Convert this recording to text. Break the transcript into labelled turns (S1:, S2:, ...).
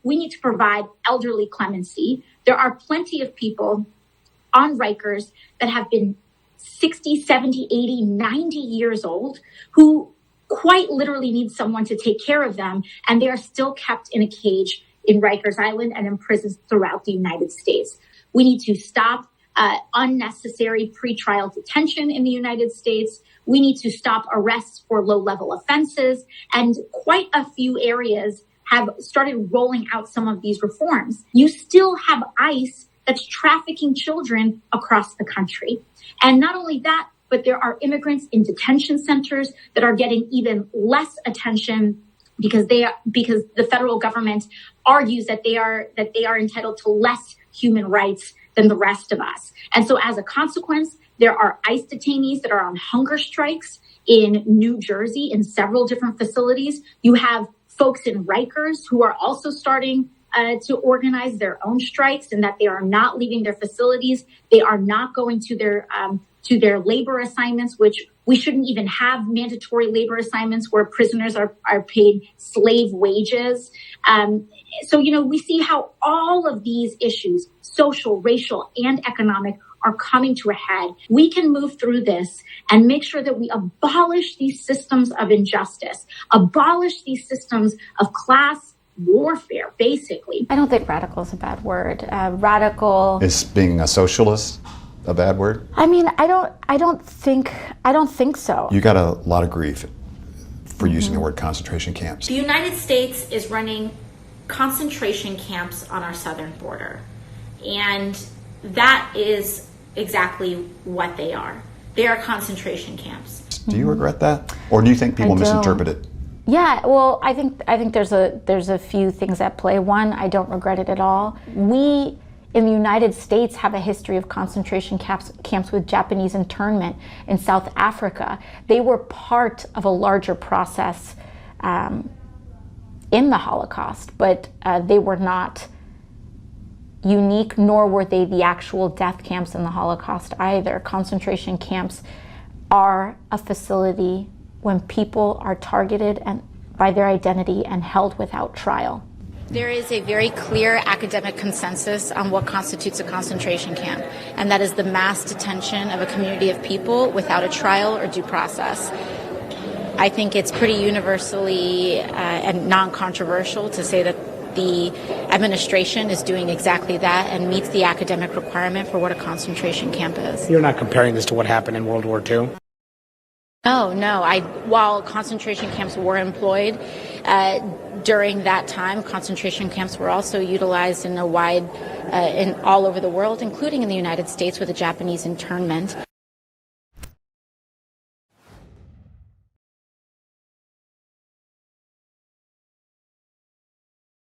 S1: we need to provide elderly clemency. There are plenty of people on Rikers that have been 60, 70, 80, 90 years old who quite literally need someone to take care of them. And they are still kept in a cage in Rikers Island and in prisons throughout the United States. We need to stop unnecessary pretrial detention in the United States. We need to stop arrests for low-level offenses. And quite a few areas have started rolling out some of these reforms. You still have ICE that's trafficking children across the country. And not only that, but there are immigrants in detention centers that are getting even less attention because the federal government argues that they are entitled to less human rights than the rest of us. And so as a consequence, there are ICE detainees that are on hunger strikes in New Jersey in several different facilities. You have folks in Rikers who are also starting to organize their own strikes, and that they are not leaving their facilities. They are not going to their labor assignments, which we shouldn't even have mandatory labor assignments where prisoners are paid slave wages. So, we see how all of these issues, social, racial, and economic, are coming to a head. We can move through this and make sure that we abolish these systems of injustice, abolish these systems of class warfare, basically.
S2: I don't think radical is a bad word. Radical
S3: is being a socialist a bad word?
S2: I mean, I don't think so.
S3: You got a lot of grief for using the word concentration camps.
S4: The United States is running concentration camps on our southern border, and that is exactly what they are. They are concentration camps.
S3: Do you regret that, or do you think people misinterpret it?
S2: Yeah, well, I think there's a few things at play. One, I don't regret it at all. We in the United States have a history of concentration camps with Japanese internment in South Africa. They were part of a larger process in the Holocaust, but they were not unique, nor were they the actual death camps in the Holocaust either. Concentration camps are a facility when people are targeted by their identity and held without trial.
S4: There is a very clear academic consensus on what constitutes a concentration camp, and that is the mass detention of a community of people without a trial or due process. I think it's pretty universally and non-controversial to say that the administration is doing exactly that and meets the academic requirement for what a concentration camp is.
S5: You're not comparing this to what happened in World War II?
S4: Oh, no. While concentration camps were employed during that time, concentration camps were also utilized in all over the world, including in the United States with the Japanese internment.